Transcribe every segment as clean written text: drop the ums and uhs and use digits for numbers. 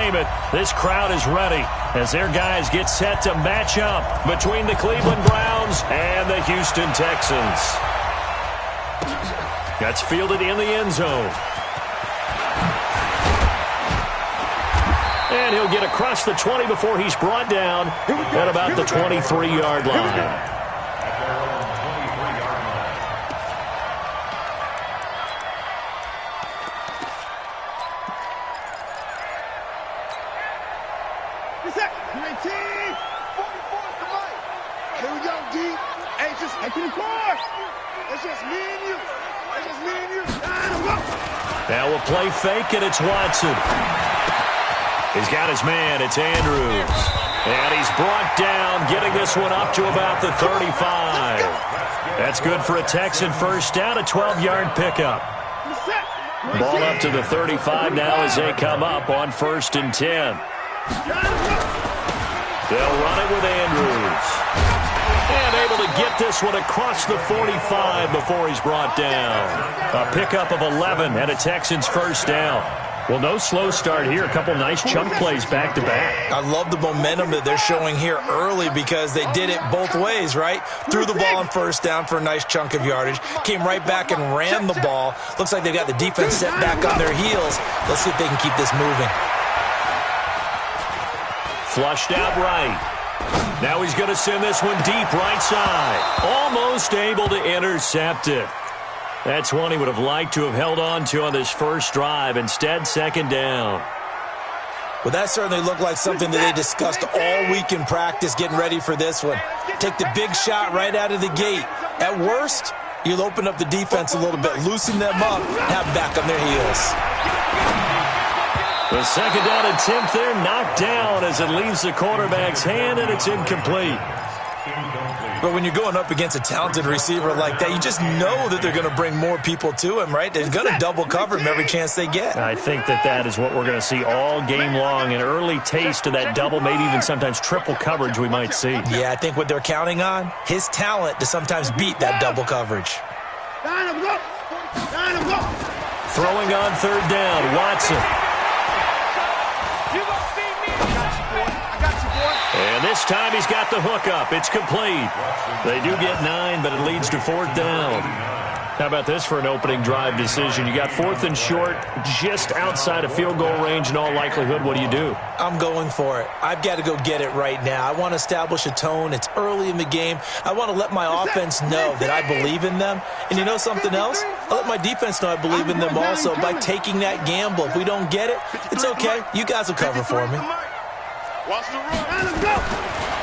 name it, this crowd is ready as their guys get set to match up between the Cleveland Browns and the Houston Texans. That's fielded in the end zone. And he'll get across the 20 before he's brought down at about the 23-yard line. Now we'll play fake, and it's Watson. He's got his man. It's Andrews. And he's brought down, getting this one up to about the 35. That's good for a Texan first down, a 12-yard pickup. Ball up to the 35 now as they come up on 1st and 10. They'll run it with Andrews. And able to get this one across the 45 before he's brought down. A pickup of 11 and a Texans first down. Well, no slow start here. A couple nice chunk plays back-to-back. I love the momentum that they're showing here early because they did it both ways, right? Threw the ball on first down for a nice chunk of yardage. Came right back and ran the ball. Looks like they got the defense set back on their heels. Let's see if they can keep this moving. Flushed out right. Now he's going to send this one deep right side. Almost able to intercept it. That's one he would have liked to have held on to on this first drive. Instead, second down. Well, that certainly looked like something that they discussed all week in practice getting ready for this one. Take the big shot right out of the gate. At worst, you'll open up the defense a little bit, loosen them up, have them back on their heels. The second down attempt there knocked down as it leaves the quarterback's hand, and it's incomplete. But when you're going up against a talented receiver like that, you just know that they're going to bring more people to him, right? They're going to double cover him every chance they get. I think that is what we're going to see all game long, an early taste of that double, maybe even sometimes triple coverage we might see. Yeah, I think what they're counting on, his talent to sometimes beat that double coverage. Throwing on third down, Watson. And this time he's got the hook up. It's complete. They do get 9, but it leads to 4th down. How about this for an opening drive decision? You got 4th and short, just outside of field goal range in all likelihood. What do? I'm going for it. I've got to go get it right now. I want to establish a tone. It's early in the game. I want to let my offense know that I believe in them. And you know something else? I let my defense know I believe in them also by taking that gamble. If we don't get it, it's okay. You guys will cover for me.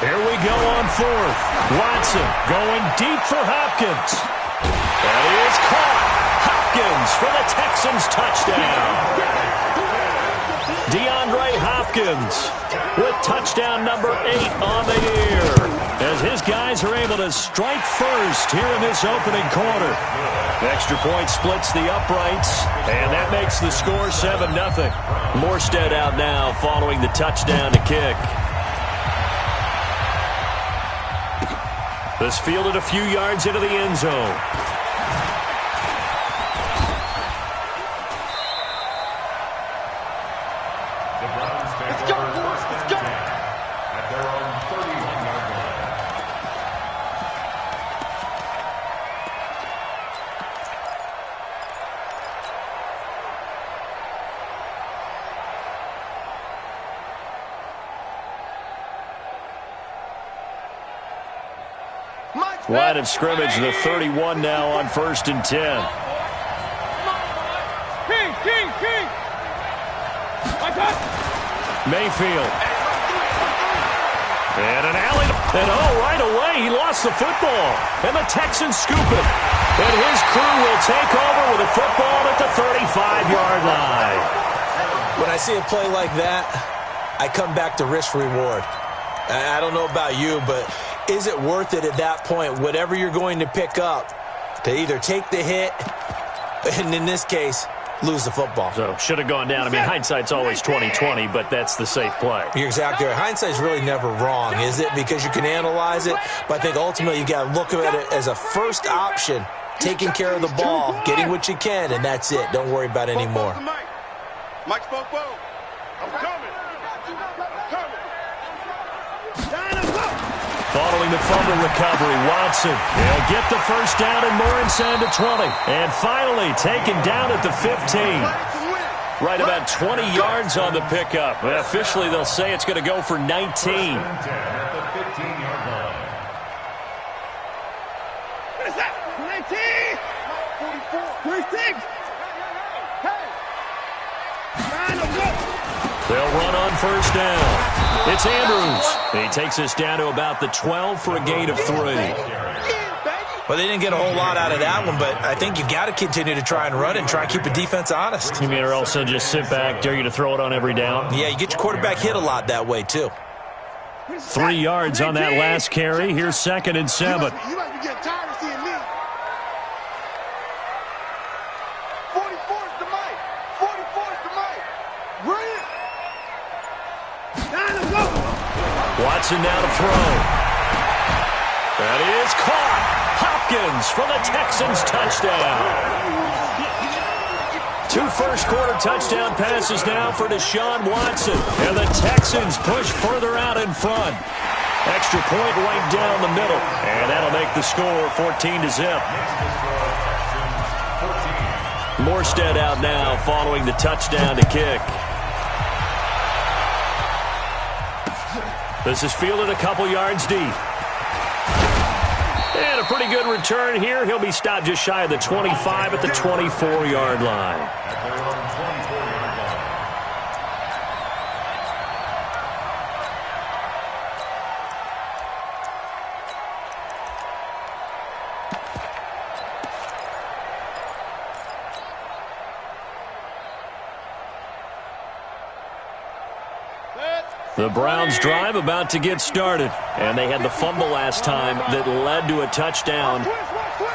Here we go on 4th. Watson going deep for Hopkins. And he is caught. Hopkins for the Texans touchdown. DeAndre Hopkins with touchdown number 8 on the year. As his guys are able to strike first here in this opening quarter. The extra point splits the uprights, and that makes the score 7-0. Morstead out now following the touchdown to kick. This fielded a few yards into the end zone. Let's go, boys. Let's go. At their own 31-yard line. Line of scrimmage, the 31 now on 1st and 10. Mayfield. And an alley. And right away, he lost the football. And the Texans scoop it. And his crew will take over with a football at the 35-yard line. When I see a play like that, I come back to risk reward. I don't know about you, but is it worth it at that point, whatever you're going to pick up, to either take the hit, and in this case, lose the football? So, should have gone down. I mean, hindsight's always 20/20, but that's the safe play. You're exactly right. Hindsight's really never wrong, is it? Because you can analyze it, but I think ultimately you got to look at it as a first option, taking care of the ball, getting what you can, and that's it. Don't worry about any more. Mike spoke. I'm coming. Following the fumble recovery, Watson. He'll get the first down and more inside the 20. And finally taken down at the 15. Right about 20 yards on the pickup. But officially, they'll say it's going to go for 19. At the 15-yard line. What is that? 19! 44! 26! They'll run on first down. It's Andrews. He takes us down to about the 12 for a gain of 3. Well, they didn't get a whole lot out of that one, but I think you got to continue to try and run and try and keep the defense honest. You mean or also just sit back, dare you to throw it on every down? Yeah, you get your quarterback hit a lot that way, too. 3 yards on that last carry. Here's 2nd and 7. You might be getting tired of seeing me. 44 is the mic. 44 is the mic. Bring it. Time to go. Watson now to throw. That is caught. Hopkins for the Texans touchdown. 2 first-quarter touchdown passes now for Deshaun Watson. And the Texans push further out in front. Extra point right down the middle. And that'll make the score 14-0. Morstead out now following the touchdown to kick. This is fielded a couple yards deep. And a pretty good return here. He'll be stopped just shy of the 25 at the 24-yard line. At their own 24-yard line. The Browns drive about to get started. And they had the fumble last time that led to a touchdown.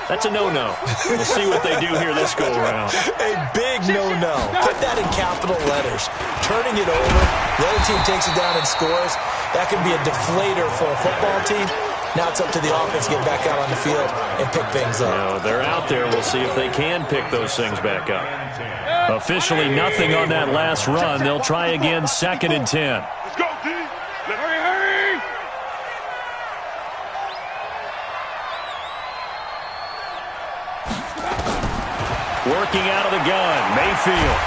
That's a no-no. We'll see what they do here this go-around. A big no-no. Put that in capital letters. Turning it over, the other team takes it down and scores. That could be a deflator for a football team. Now it's up to the offense to get back out on the field and pick things up. You know, they're out there. We'll see if they can pick those things back up. Officially nothing on that last run. They'll try again, 2nd and 10. Let's go, D. Hurry. Working out of the gun, Mayfield.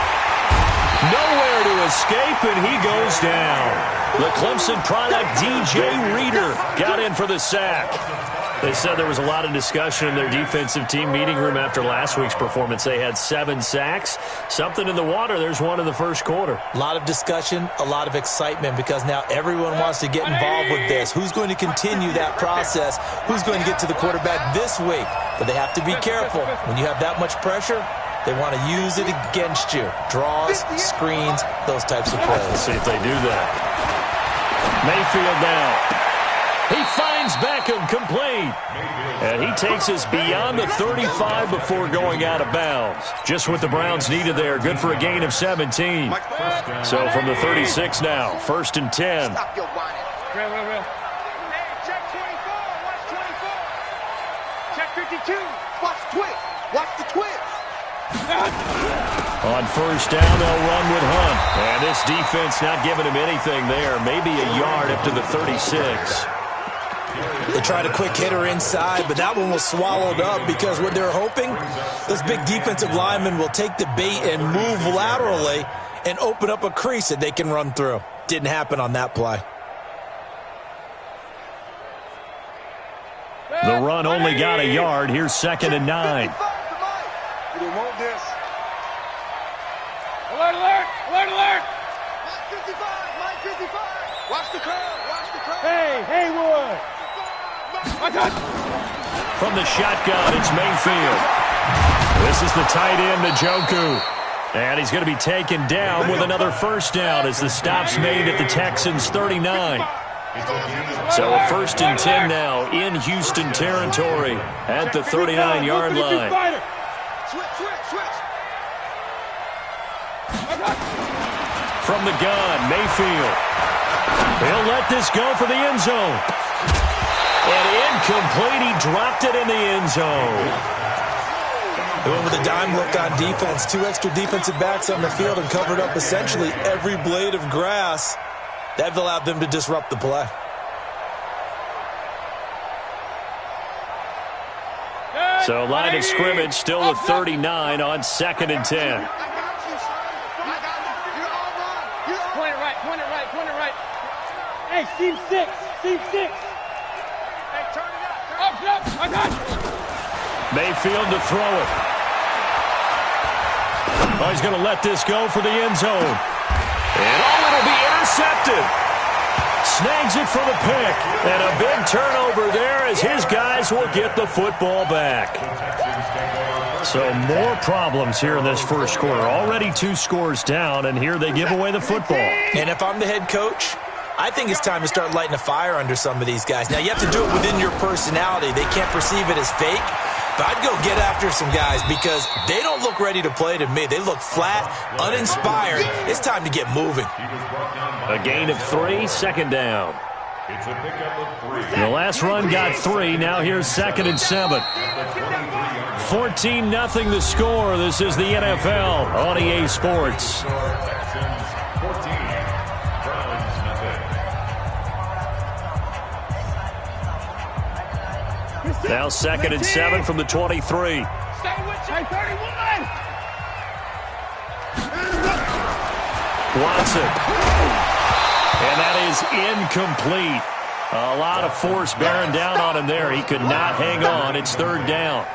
Nowhere to escape, and he goes down. The Clemson product, DJ Reader, got in for the sack. They said there was a lot of discussion in their defensive team meeting room after last week's performance. They had 7 sacks. Something in the water. There's one in the first quarter. A lot of discussion, a lot of excitement because now everyone wants to get involved with this. Who's going to continue that process? Who's going to get to the quarterback this week? But they have to be careful. When you have that much pressure, they want to use it against you. Draws, screens, those types of plays. Let's see if they do that. Mayfield now. He finds Beckham complete. And he takes us beyond the 35 before going out of bounds. Just what the Browns needed there. Good for a gain of 17. So from the 36 now, 1st and 10. Stop your whining. Real. Check 24. Watch 24. Check 52. Watch twist. Watch the twist. On first down, they'll run with Hunt. And this defense not giving him anything there. Maybe a yard up to the 36. They tried a quick hitter inside, but that one was swallowed up because what they're hoping, this big defensive lineman will take the bait and move laterally and open up a crease that they can run through. Didn't happen on that play. The run only got a yard. Here's 2nd and 9. You didn't want this. Alert! Mike 55. Watch the curve. Hey, Haywood. From the shotgun, it's Mayfield. This is the tight end, Njoku. And he's going to be taken down with another first down as the stop's made at the Texans' 39. So a 1st and 10 now in Houston territory at the 39-yard line. Switch. From the gun, Mayfield. He'll let this go for the end zone. And incomplete. He dropped it in the end zone. They went with a dime look on defense. 2 extra defensive backs on the field and covered up essentially every blade of grass. That allowed them to disrupt the play. So line of scrimmage still with 39 on 2nd and 10. Point it right, point it right, point it right. Hey, seam 6, seam 6. Hey, turn it up. Up, I got you. Mayfield to throw it. Oh, he's going to let this go for the end zone. And it'll be intercepted. Snags it for the pick. And a big turnover there as his guys will get the football back. So more problems here in this first quarter. Already 2 scores down, and here they give away the football. And if I'm the head coach, I think it's time to start lighting a fire under some of these guys. Now, you have to do it within your personality. They can't perceive it as fake. But I'd go get after some guys because they don't look ready to play to me. They look flat, uninspired. It's time to get moving. A gain of 3, 2nd down. It's a pickup of 3. The last run got 3. Now here's 2nd and 7. 14-0 the score. This is the NFL on EA Sports. Texans 14, Browns nothing. Now 2nd and 7 from the 23. Stay with you, 31. Watson. And that is incomplete. A lot of force bearing down on him there. He could not hang on. It's 3rd down.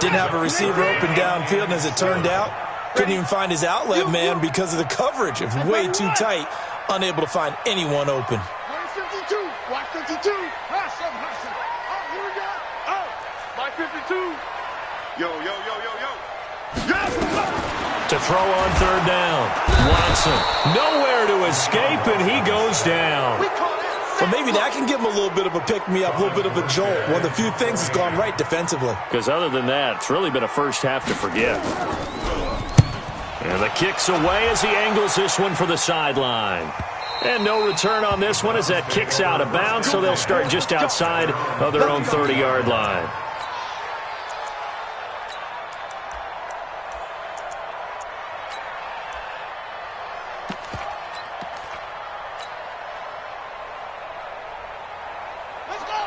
Didn't have a receiver open downfield, and as it turned out, couldn't even find his outlet man because of the coverage. It was way too tight, unable to find anyone open. Watch 52. Watch 52. Hustle. Oh, here we go. Oh, my 52. Yo. To throw on 3rd down. Watson. Nowhere to escape, and he goes down. Well, maybe that can give him a little bit of a pick-me-up, a little bit of a jolt. One of the few things that's gone right defensively. Because other than that, it's really been a first half to forget. And the kick's away as he angles this one for the sideline. And no return on this one as that kick's out of bounds, so they'll start just outside of their own 30-yard line.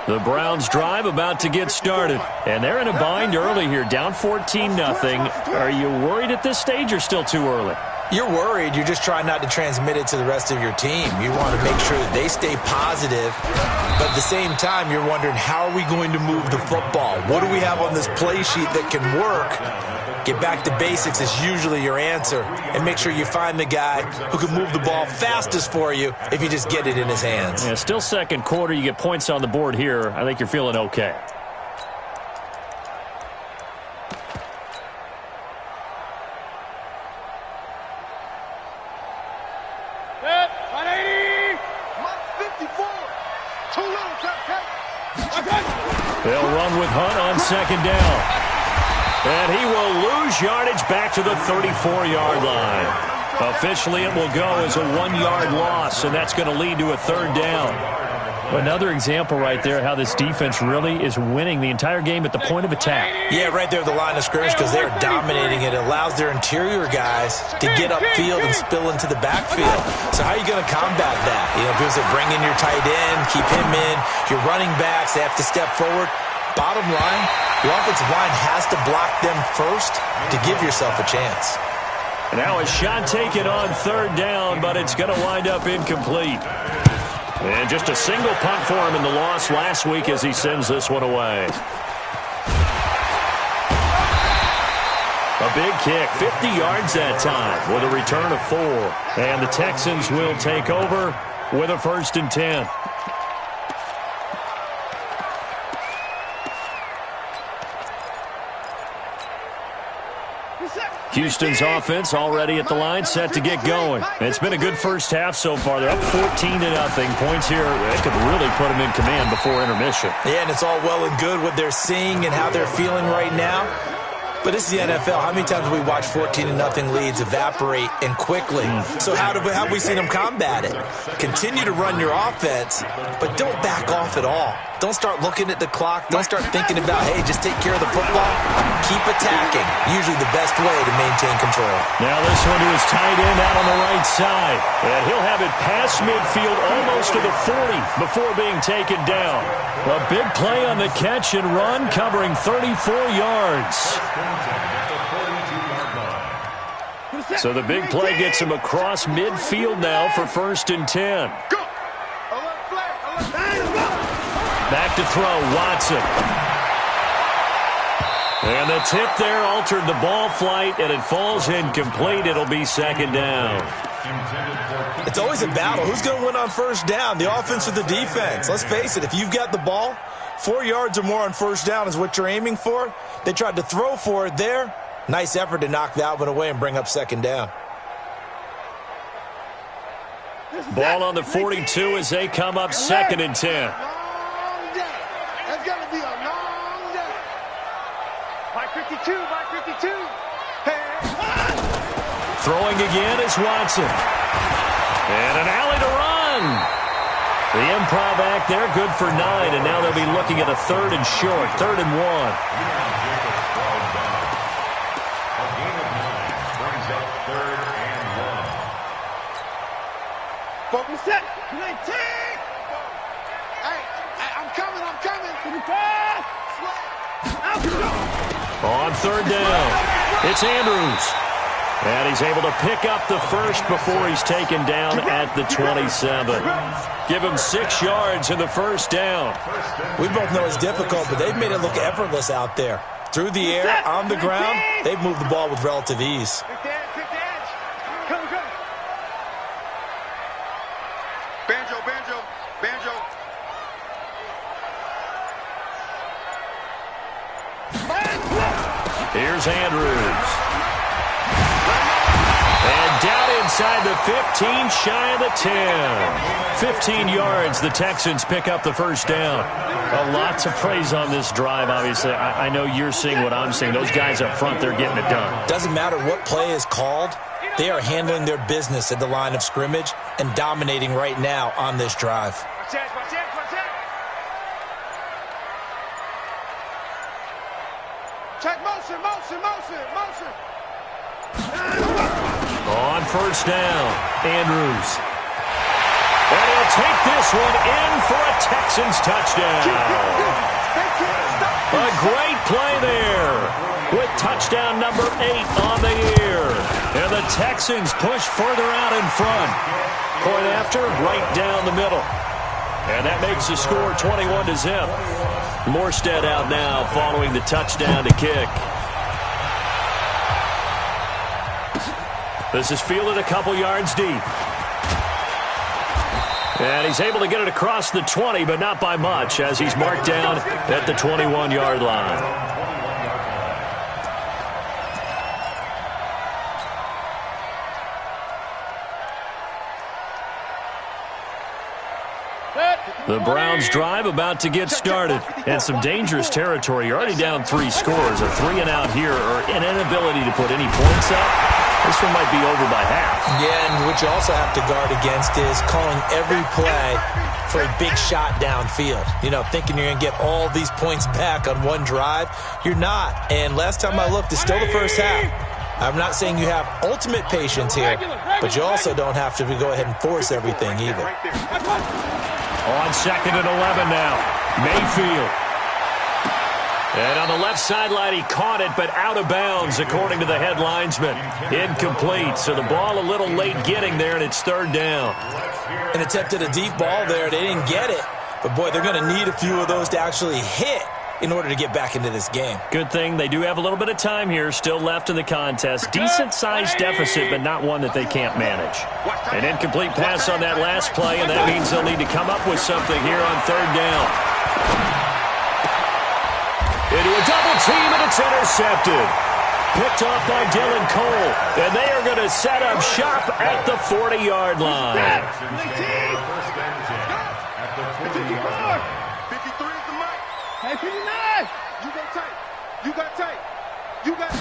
The Browns drive about to get started. And they're in a bind early here, down 14-0. Are you worried at this stage or still too early? You're worried. You're just trying not to transmit it to the rest of your team. You want to make sure that they stay positive. But at the same time, you're wondering, how are we going to move the football? What do we have on this play sheet that can work? Get back to basics is usually your answer. And make sure you find the guy who can move the ball fastest for you if you just get it in his hands. Yeah, still 2nd quarter. You get points on the board here. I think you're feeling okay. Set. 180. 54. Too little, Captain. They'll run with Hunt on 2nd down. And he will lose yardage back to the 34-yard line. Officially, it will go as a 1-yard loss, and that's going to lead to a 3rd down. Another example right there how this defense really is winning the entire game at the point of attack. Yeah, right there at the line of scrimmage because they're dominating it. It allows their interior guys to get upfield and spill into the backfield. So how are you going to combat that? You know, people say bring in your tight end, keep him in. Your running backs, they have to step forward. Bottom line, your offensive line has to block them first to give yourself a chance. Now a shot taken on 3rd down, but it's going to wind up incomplete. And just a single punt for him in the loss last week as he sends this one away. A big kick, 50 yards that time with a return of 4. And the Texans will take over with a 1st and 10. Houston's offense already at the line, set to get going. It's been a good first half so far. They're up 14-0. Points here, they could really put them in command before intermission. Yeah, and it's all well and good what they're seeing and how they're feeling right now. But this is the NFL. How many times have we watched 14-0 leads evaporate and quickly? So how have we seen them combat it? Continue to run your offense, but don't back off at all. Don't start looking at the clock. Don't start thinking about, hey, just take care of the football. Keep attacking. Usually the best way to maintain control. Now this one to his tight end out on the right side. And he'll have it past midfield almost to the 40 before being taken down. A big play on the catch and run, covering 34 yards. So the big play gets him across midfield now for 1st and 10. Back to throw, Watson. And the tip there altered the ball flight, and it falls incomplete. It'll be 2nd down. It's always a battle. Who's going to win on 1st down, the offense or the defense? Let's face it, if you've got the ball, 4 yards or more on 1st down is what you're aiming for. They tried to throw for it there. Nice effort to knock that one away and bring up 2nd down. Ball on the 42 as they come up 2nd and 10. It's going to be a long day. By 52, by 52. Throwing again is Watson. And an alley to run. The improv act there, good for 9, and now they'll be looking at a 3rd and short, 3rd and 1. Focus set. Hey, I'm coming. On 3rd down, it's Andrews. And he's able to pick up the 1st before he's taken down at the 27. Give him 6 yards in the 1st down. We both know it's difficult, but they've made it look effortless out there. Through the air, on the ground, they've moved the ball with relative ease. Come. Banjo. Here's Andrews. And down inside the 15, shy of the 10. 15 yards, the Texans pick up the 1st down. A lot to praise on this drive, obviously. I know you're seeing what I'm seeing. Those guys up front, they're getting it done. Doesn't matter what play is called. They are handling their business at the line of scrimmage and dominating right now on this drive. Watch that. Check motion. On 1st down, Andrews. And he'll take this one in for a Texans touchdown. A great play there with touchdown number 8 on the year. And the Texans push further out in front. Point after, right down the middle. And that makes the score 21-0. Morstead out now following the touchdown to kick. This is fielded a couple yards deep. And he's able to get it across the 20, but not by much, as he's marked down at the 21-yard line. The Browns drive about to get started. And some dangerous territory. You're already down 3 scores. A 3-and-out here, or an inability to put any points up. This one might be over by half. Yeah, and what you also have to guard against is calling every play for a big shot downfield. You know, thinking you're going to get all these points back on one drive. You're not. And last time I looked, it's still the first half. I'm not saying you have ultimate patience here, but you also don't have to go ahead and force everything either. On 2nd and 11 now, Mayfield. And on the left sideline, he caught it, but out of bounds, according to the head linesman. Incomplete, so the ball a little late getting there, and it's 3rd down. An attempt at a deep ball there. They didn't get it. But, boy, they're going to need a few of those to actually hit in order to get back into this game. Good thing they do have a little bit of time here still left in the contest. Decent-sized deficit, but not one that they can't manage. An incomplete pass on that last play, and that means they'll need to come up with something here on 3rd down. Into a double team, and it's intercepted. Picked off by Dylan Cole, and they are going to set up shop at the 40-yard line. 53 is the mic. Hey, 59. You got tight. You got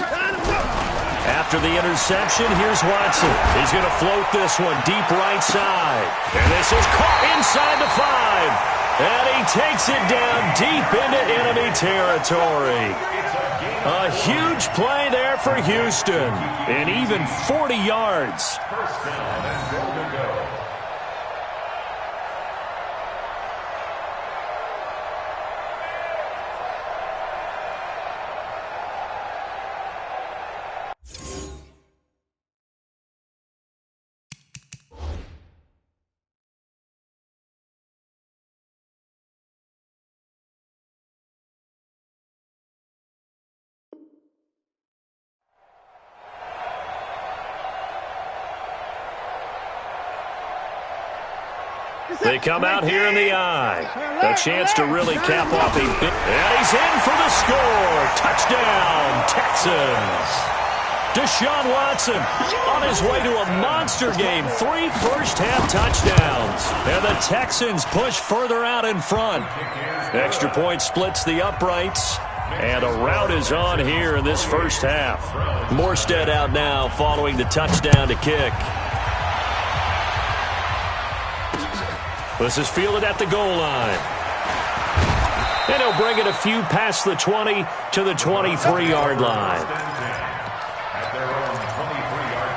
After the interception, here's Watson. He's going to float this one deep right side. And this is caught inside the 5. And he takes it down deep into enemy territory. A huge play there for Houston. And even 40 yards. First down and goal to go. They come out here in the eye. A chance to really cap off a big... And he's in for the score. Touchdown, Texans. Deshaun Watson on his way to a monster game. 3 first-half touchdowns. And the Texans push further out in front. Extra point splits the uprights. And a rout is on here in this first half. Morstead out now following the touchdown to kick. This is fielded at the goal line. And he'll bring it a few past the 20 to the 23-yard line. At their own 23-yard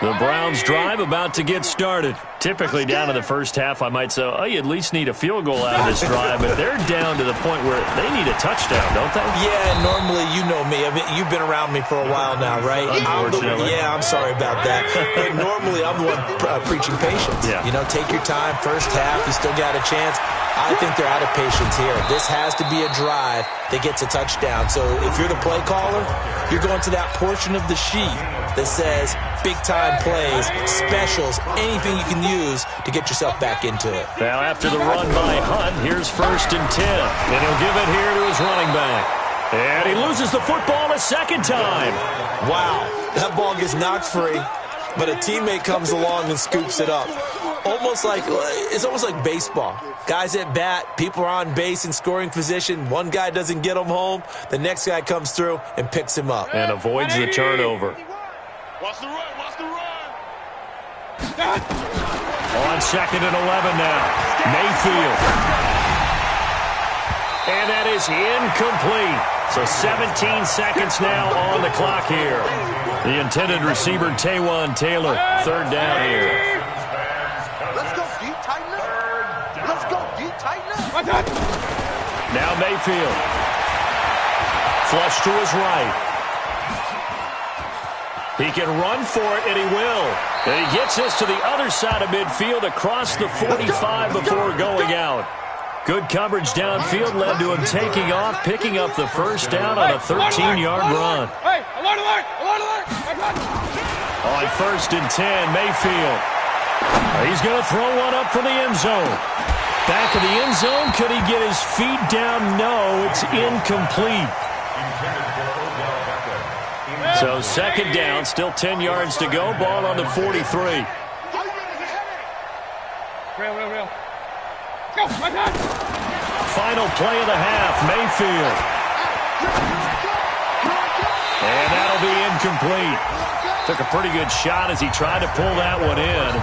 line. The Browns drive about to get started. Typically down in the first half, I might say, oh, you at least need a field goal out of this drive, but they're down to the point where they need a touchdown, don't they? Yeah, normally, you know me. I mean, you've been around me for a while now, right? Unfortunately. I'm sorry about that. But normally, I'm the one preaching patience. Yeah. You know, take your time. First half, you still got a chance. I think they're out of patience here. This has to be a drive that gets a touchdown. So if you're the play caller, you're going to that portion of the sheet that says big-time plays, specials, anything you can use to get yourself back into it. Now after the run by Hunt, here's 1st and 10. And he'll give it here to his running back. And he loses the football a second time. Wow, that ball gets knocked free, but a teammate comes along and scoops it up. It's almost like baseball. Guys at bat, people are on base in scoring position. One guy doesn't get him home. The next guy comes through and picks him up. And avoids the turnover. Watch the run. Watch the run. On 2nd and 11 now. Mayfield. And that is incomplete. So 17 seconds now on the clock here. The intended receiver, Taywan Taylor. 3rd down here. Let's go, D. Tighten up. Let's go, D. Tighten up. Now Mayfield. Flush to his right. He can run for it, and he will. And he gets this to the other side of midfield across the 45 before going out. Good coverage downfield led to him taking off, picking up the first down on a 13-yard run. Hey, alert, alert, alert, alert. On 1st and 10, Mayfield. He's going to throw one up for the end zone. Back of the end zone. Could he get his feet down? No, it's incomplete. So 2nd down, still 10 yards to go. Ball on the 43. Real. Go, Final play of the half, Mayfield. And that'll be incomplete. Took a pretty good shot as he tried to pull that one in.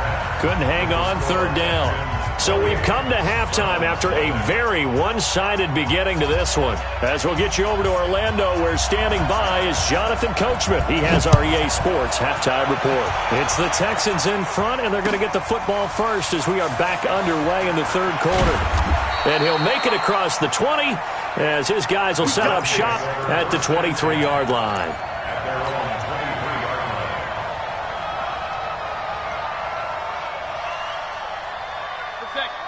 Couldn't hang on, 3rd down. So we've come to halftime after a very one-sided beginning to this one. As we'll get you over to Orlando, where standing by is Jonathan Coachman. He has our EA Sports halftime report. It's the Texans in front, and they're going to get the football first as we are back underway in the 3rd quarter. And he'll make it across the 20 as his guys will set up shop at the 23-yard line.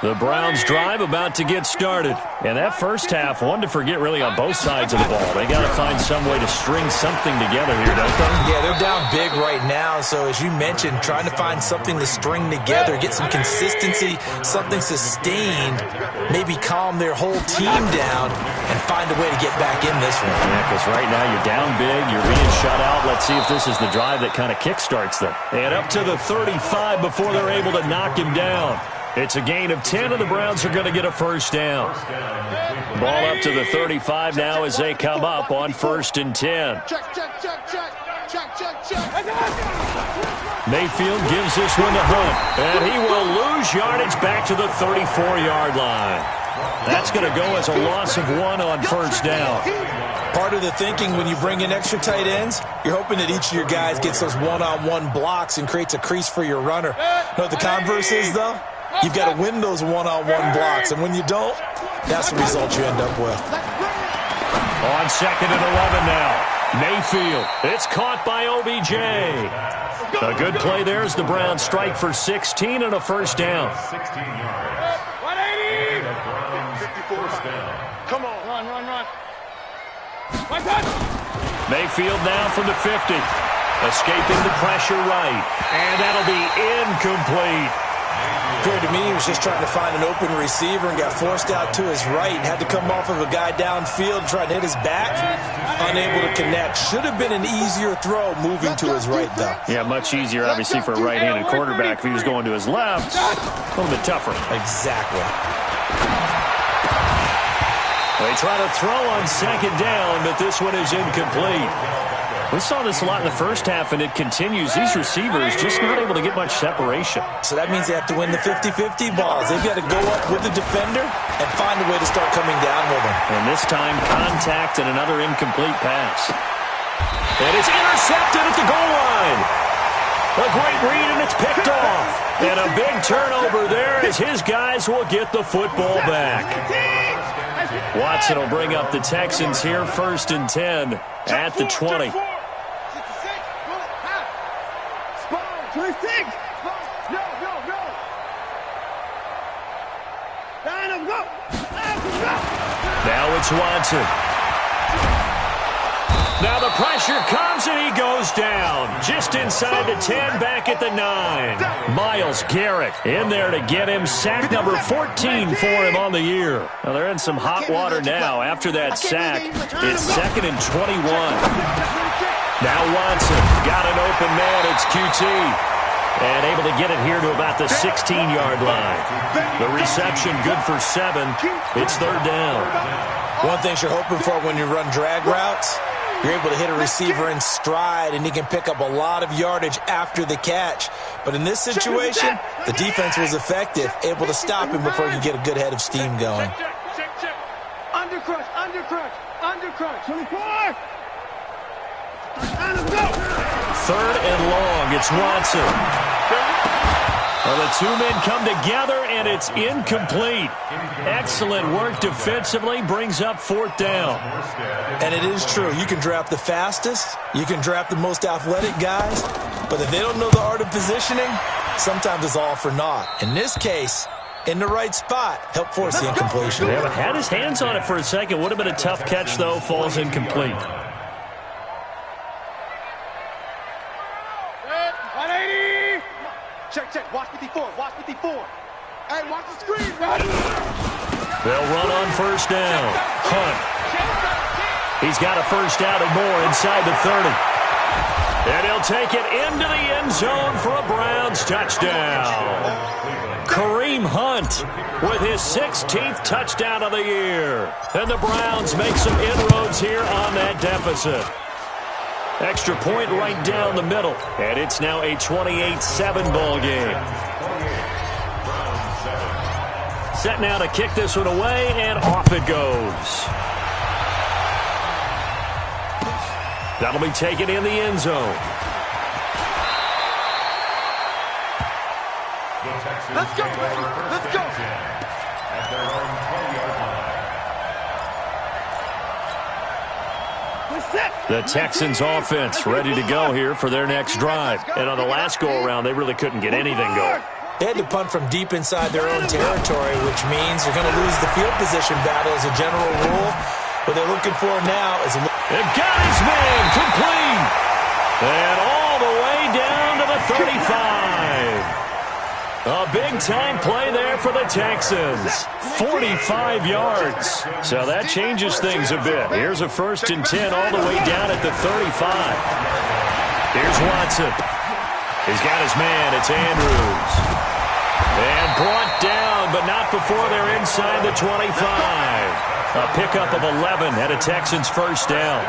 The Browns drive about to get started. And that first half, one to forget really on both sides of the ball. They got to find some way to string something together here, don't they? Yeah, they're down big right now. So as you mentioned, trying to find something to string together, get some consistency, something sustained, maybe calm their whole team down and find a way to get back in this one. Yeah, because right now you're down big, you're being shut out. Let's see if this is the drive that kind of kickstarts them. And up to the 35 before they're able to knock him down. It's a gain of 10, and the Browns are going to get a first down. Ball up to the 35 now as they come up on 1st and 10. Mayfield gives this one to Hunt, and he will lose yardage back to the 34-yard line. That's going to go as a loss of 1 on 1st down. Part of the thinking when you bring in extra tight ends, you're hoping that each of your guys gets those one-on-one blocks and creates a crease for your runner. You know what the converse is, though? You've got to win those one-on-one blocks, and when you don't, that's the result you end up with. On 2nd and 11 now. Mayfield. It's caught by OBJ. A good play there as the Browns strike for 16 and a first down. 16 yards. 180. 54th down. Come on. Run. Mayfield now from the 50. Escaping the pressure right. And that'll be incomplete. Appeared to me he was just trying to find an open receiver and got forced out to his right. Had to come off of a guy downfield trying to hit his back. Unable to connect. Should have been an easier throw moving to his right, though. Yeah, much easier, obviously, for a right-handed quarterback. If he was going to his left, a little bit tougher. Exactly. They try to throw on 2nd down, but this one is incomplete. We saw this a lot in the first half, and it continues. These receivers just not able to get much separation. So that means they have to win the 50-50 balls. They've got to go up with the defender and find a way to start coming down with him. And this time, contact and another incomplete pass. And it's intercepted at the goal line. A great read, and it's picked off. And a big turnover there as his guys will get the football back. Watson will bring up the Texans here, 1st and 10 at the 20. 26. Go. Now it's Watson. Now the pressure comes and he goes down. Just inside the 10, back at the 9. Myles Garrett in there to get him. Sack number 14 for him on the year. Now they're in some hot water now after that sack. It's 2nd and 21. Now Watson got an open man. It's QT. And able to get it here to about the 16-yard line. The reception good for 7. It's 3rd down. One thing you're hoping for when you run drag routes, you're able to hit a receiver in stride, and he can pick up a lot of yardage after the catch. But in this situation, the defense was effective, able to stop him before he could get a good head of steam going. Check. Undercrunch. 24. Let's go. 3rd and long. It's Watson. Well, the two men come together, and it's incomplete. Excellent work defensively. Brings up 4th down. And it is true. You can draft the fastest. You can draft the most athletic guys. But if they don't know the art of positioning, sometimes it's all for naught. In this case, in the right spot, help force the incompletion. Yeah, but had his hands on it for a second. Would have been a tough catch, though. Falls incomplete. 180. Check. Watch 54. Hey, watch the screen. They'll run on 1st down. Hunt. He's got a first down and more inside the 30. And he'll take it into the end zone for a Browns touchdown. Kareem Hunt with his 16th touchdown of the year. And the Browns make some inroads here on that deficit. Extra point right down the middle. And it's now a 28-7 ball game. Set now to kick this one away, and off it goes. That'll be taken in the end zone. Let's go, baby. Let's go. At their own 20-yard line. The Texans offense ready to go here for their next drive. And on the last go-around, they really couldn't get anything going. They had to punt from deep inside their own territory, which means you're going to lose the field position battle as a general rule. What they're looking for now is they've got his man complete. And all the way down to the 35. A big-time play there for the Texans. 45 yards. So that changes things a bit. Here's a 1st and 10 all the way down at the 35. Here's Watson. He's got his man. It's Andrews. And brought down, but not before they're inside the 25. A pickup of 11 at a Texans 1st down.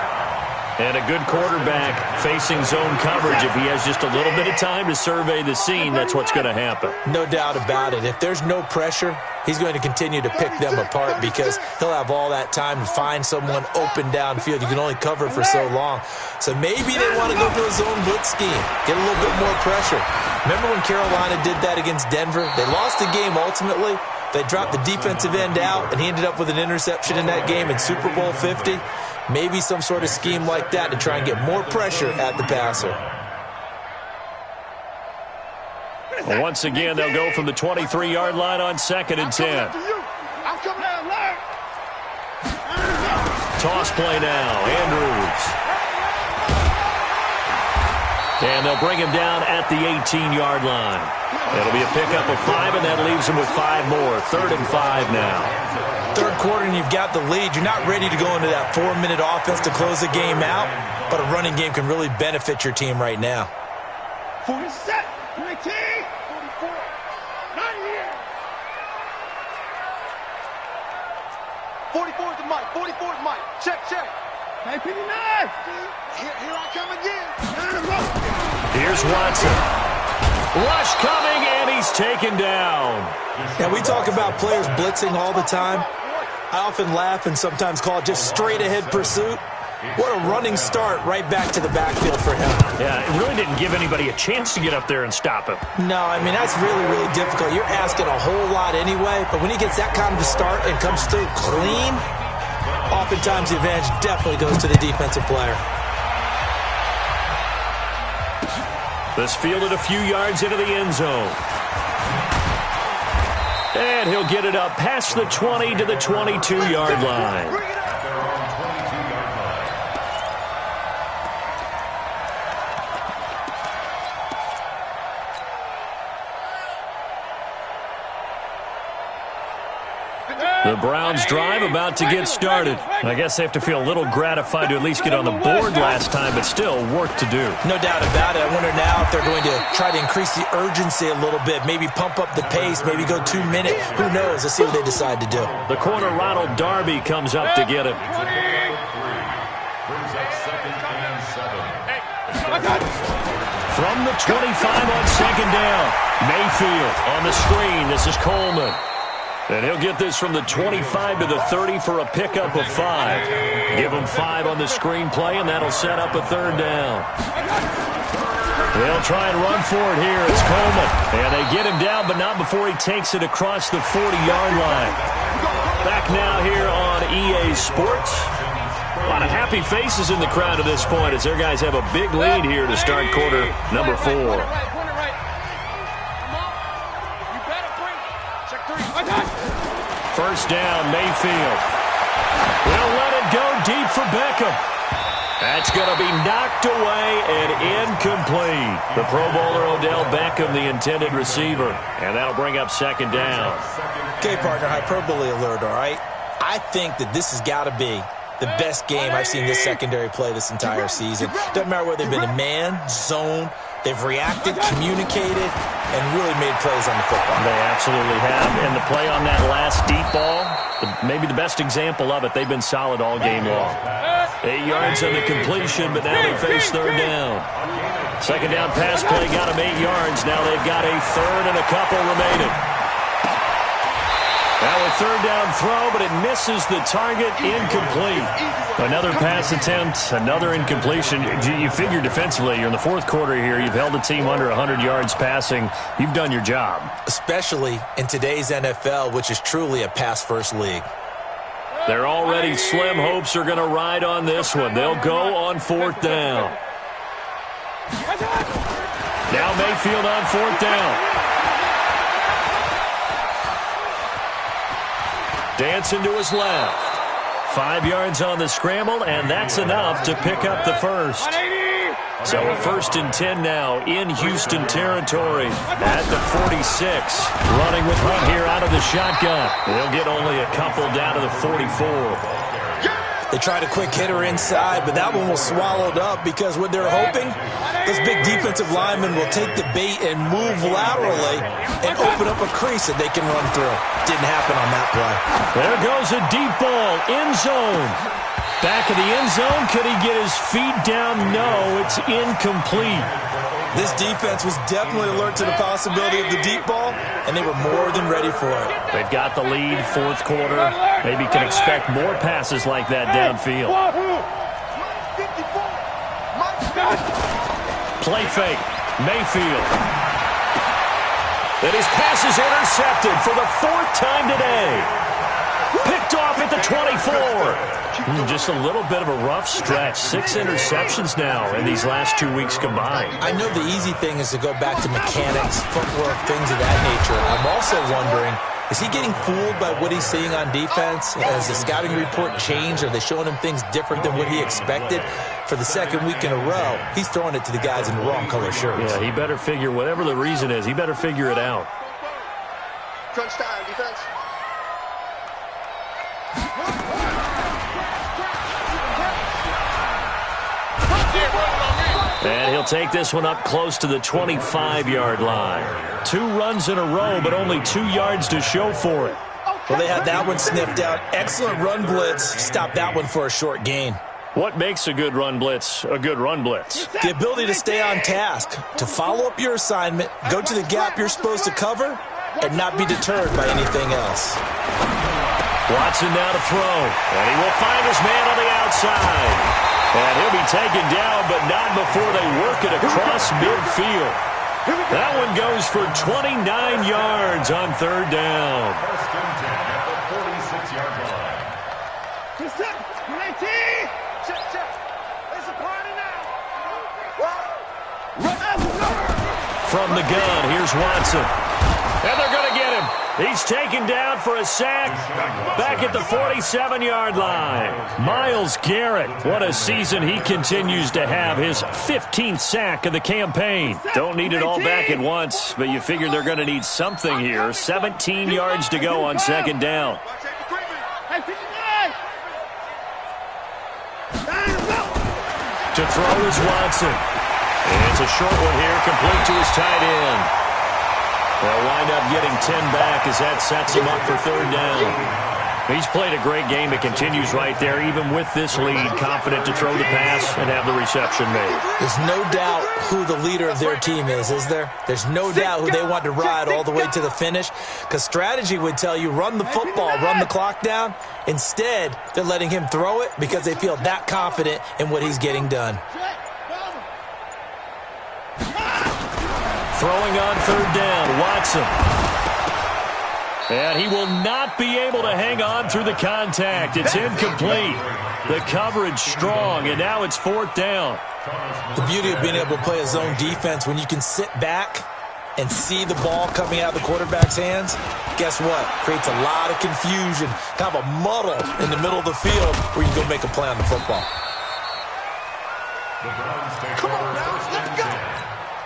And a good quarterback facing zone coverage. If he has just a little bit of time to survey the scene, that's what's going to happen. No doubt about it. If there's no pressure, he's going to continue to pick them apart because he'll have all that time to find someone open downfield. You can only cover for so long. So maybe they want to go to a zone blitz scheme, get a little bit more pressure. Remember when Carolina did that against Denver? They lost the game ultimately. They dropped the defensive end out, and he ended up with an interception in that game in Super Bowl 50. Maybe some sort of scheme like that to try and get more pressure at the passer. Well, once again, they'll go from the 23-yard line on 2nd and 10. Toss play now, Andrews. And they'll bring him down at the 18-yard line. It'll be a pickup of 5, and that leaves him with 5 more. 3rd and 5 now. Third quarter, and you've got the lead. You're not ready to go into that 4-minute offense to close the game out, but a running game can really benefit your team right now. 40 set, 19, 44, not here. 44 is the mic, 44 is mic. Check. Hey, 59. Here I come again. Here's Watson. Rush coming, and he's taken down. Now, we talk about players blitzing all the time. I often laugh and sometimes call it just straight-ahead pursuit. What a running start right back to the backfield for him. Yeah, it really didn't give anybody a chance to get up there and stop him. No, I mean, that's really, really difficult. You're asking a whole lot anyway, but when he gets that kind of a start and comes through clean, oftentimes the advantage definitely goes to the defensive player. This fielded a few yards into the end zone. And he'll get it up past the 20 to the 22-yard line. The Browns drive about to get started. I guess they have to feel a little gratified to at least get on the board last time, but still work to do. No doubt about it. I wonder now if they're going to try to increase the urgency a little bit, maybe pump up the pace, maybe go 2 minutes. Who knows? Let's see what they decide to do. The corner, Ronald Darby, comes up to get him. From the 25 on 2nd down. Mayfield on the screen. This is Coleman. And he'll get this from the 25 to the 30 for a pickup of 5. Give him 5 on the screen play, and that'll set up a 3rd down. They'll try and run for it here. It's Coleman. And they get him down, but not before he takes it across the 40-yard line. Back now here on EA Sports. A lot of happy faces in the crowd at this point as their guys have a big lead here to start quarter number 4. First down, Mayfield. They'll let it go deep for Beckham. That's going to be knocked away and incomplete. The Pro Bowler Odell Beckham, the intended receiver. And that'll bring up 2nd down. Okay, partner, hyperbole alert, all right? I think that this has got to be the best game I've seen this secondary play this entire season. Doesn't matter whether they've been in man, zone, they've reacted, communicated, and really made plays on the football. They absolutely have. And the play on that last deep ball, maybe the best example of it, they've been solid all game long. 8 yards on the completion, but now they face 3rd down. 2nd down pass play got them 8 yards. Now they've got a 3rd and a couple remaining. Now a 3rd down throw, but it misses the target, incomplete. Another pass attempt, another incompletion. You figure defensively, you're in the 4th quarter here. You've held the team under 100 yards passing. You've done your job. Especially in today's NFL, which is truly a pass-first league. Their already slim hopes are going to ride on this one. They'll go on 4th down. Now Mayfield on 4th down. Dancing to his left. 5 yards on the scramble, and that's enough to pick up the first. So a 1st and 10 now in Houston territory at the 46. Running with Hunt here out of the shotgun. They'll get only a couple down to the 44. They tried a quick hitter inside, but that one was swallowed up because what they're hoping, those big defensive linemen will take the bait and move laterally and open up a crease that they can run through. Didn't happen on that play. There goes a deep ball, end zone. Back of the end zone, could he get his feet down? No, it's incomplete. This defense was definitely alert to the possibility of the deep ball, and they were more than ready for it. They've got the lead, 4th quarter. Maybe can expect more passes like that downfield. Play fake, Mayfield. And his pass is intercepted for the 4th time today. Picked off at the 24. Just a little bit of a rough stretch. 6 interceptions now in these last 2 weeks combined. I know the easy thing is to go back to mechanics, footwork, things of that nature. I'm also wondering, is he getting fooled by what he's seeing on defense? Has the scouting report changed? Are they showing him things different than what he expected? For the 2nd week in a row, he's throwing it to the guys in the wrong color shirts. Yeah, he better figure, whatever the reason is, he better figure it out. Crunch time, defense. And he'll take this one up close to the 25-yard line. 2 runs in a row, but only 2 yards to show for it. Well, they had that one sniffed out. Excellent run blitz. Stop that one for a short gain. What makes a good run blitz a good run blitz? The ability to stay on task, to follow up your assignment, go to the gap you're supposed to cover, and not be deterred by anything else. Watson now to throw, and he will find his man on the outside. And he'll be taken down, but not before they work it across midfield. That one goes for 29 yards on 3rd down. 1st and 10 at the 46-yard line. From the gun, here's Watson. And they're going to get him. He's taken down for a sack back at the 47-yard line. Myles Garrett, what a season he continues to have. His 15th sack of the campaign. Don't need it all back at once, but you figure they're going to need something here. 17 yards to go on 2nd down. To throw is Watson. And it's a short one here, complete to his tight end. They'll wind up getting 10 back as that sets him up for 3rd down. He's played a great game. It continues right there, even with this lead, confident to throw the pass and have the reception made. There's no doubt who the leader of their team is there? There's no doubt who they want to ride all the way to the finish, because strategy would tell you run the football, run the clock down. Instead, they're letting him throw it because they feel that confident in what he's getting done. Throwing on 3rd down, Watson. And he will not be able to hang on through the contact. It's incomplete. The coverage strong, and now it's 4th down. The beauty of being able to play a zone defense, when you can sit back and see the ball coming out of the quarterback's hands, guess what? Creates a lot of confusion, kind of a muddle in the middle of the field where you can go make a play on the football. The Browns take over 1st and 10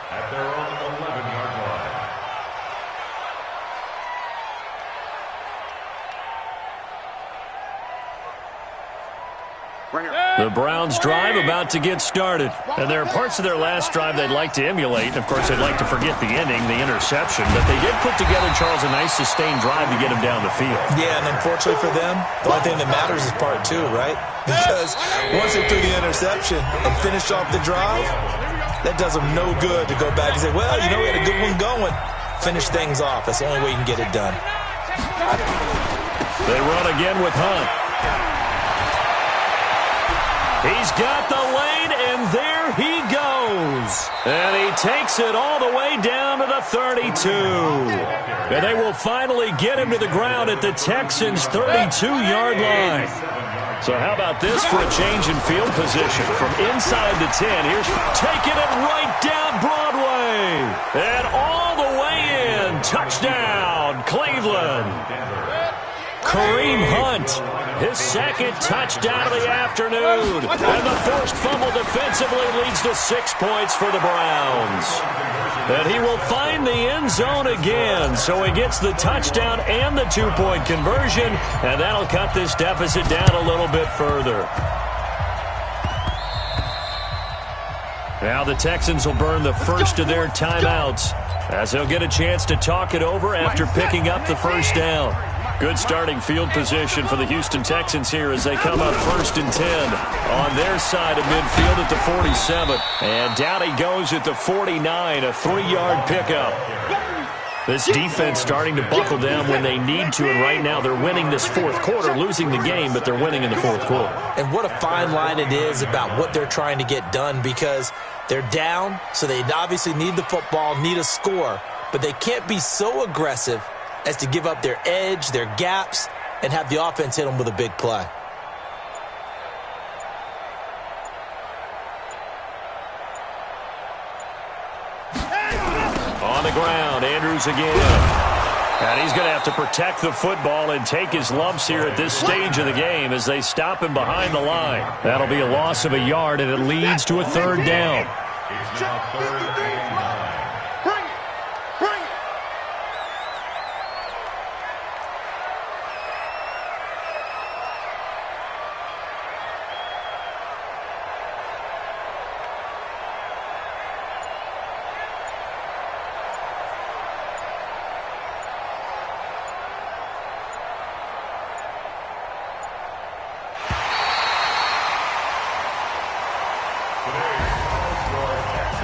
at their own 11-yard line. The Browns drive about to get started. And there are parts of their last drive they'd like to emulate. Of course, they'd like to forget the ending, the interception. But they did put together, Charles, a nice sustained drive to get him down the field. Yeah, and unfortunately for them, the only thing that matters is part 2, right? Because once they threw the interception and finished off the drive, that does them no good to go back and say, well, you know, we had a good one going. Finish things off. That's the only way you can get it done. They run again with Hunt. He's got the lane, and there he goes. And he takes it all the way down to the 32. And they will finally get him to the ground at the Texans' 32-yard line. So how about this for a change in field position? From inside the 10, here's taking it right down Broadway. And all the way in. Touchdown, Cleveland. Kareem Hunt, his second touchdown of the afternoon. And the forced fumble defensively leads to 6 points for the Browns. And he will find the end zone again. So he gets the touchdown and the 2-point conversion. And that'll cut this deficit down a little bit further. Now the Texans will burn the first of their timeouts as they'll get a chance to talk it over after picking up the first down. Good starting field position for the Houston Texans here as they come up 1st and 10 on their side of midfield at the 47. And down he goes at the 49, a 3-yard pickup. This defense starting to buckle down when they need to, and right now they're winning this fourth quarter, losing the game, but they're winning in the fourth quarter. And what a fine line it is about what they're trying to get done, because they're down, so they obviously need the football, need a score, but they can't be so aggressive as to give up their edge, their gaps, and have the offense hit them with a big play. On the ground, Andrews again. And he's going to have to protect the football and take his lumps here at this stage of the game as they stop him behind the line. That'll be a loss of a yard, and it leads to a 3rd down. It's now 3rd and 9.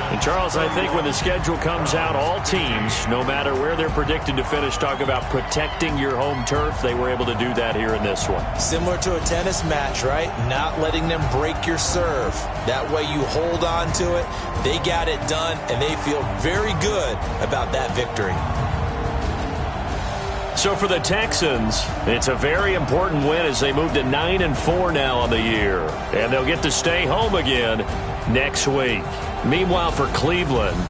And Charles, I think when the schedule comes out, all teams, no matter where they're predicted to finish, talk about protecting your home turf. They were able to do that here in this one. Similar to a tennis match, right? Not letting them break your serve. That way you hold on to it. They got it done, and they feel very good about that victory. So for the Texans, it's a very important win as they move to 9-4 now on the year. And they'll get to stay home again next week. Meanwhile, for Cleveland,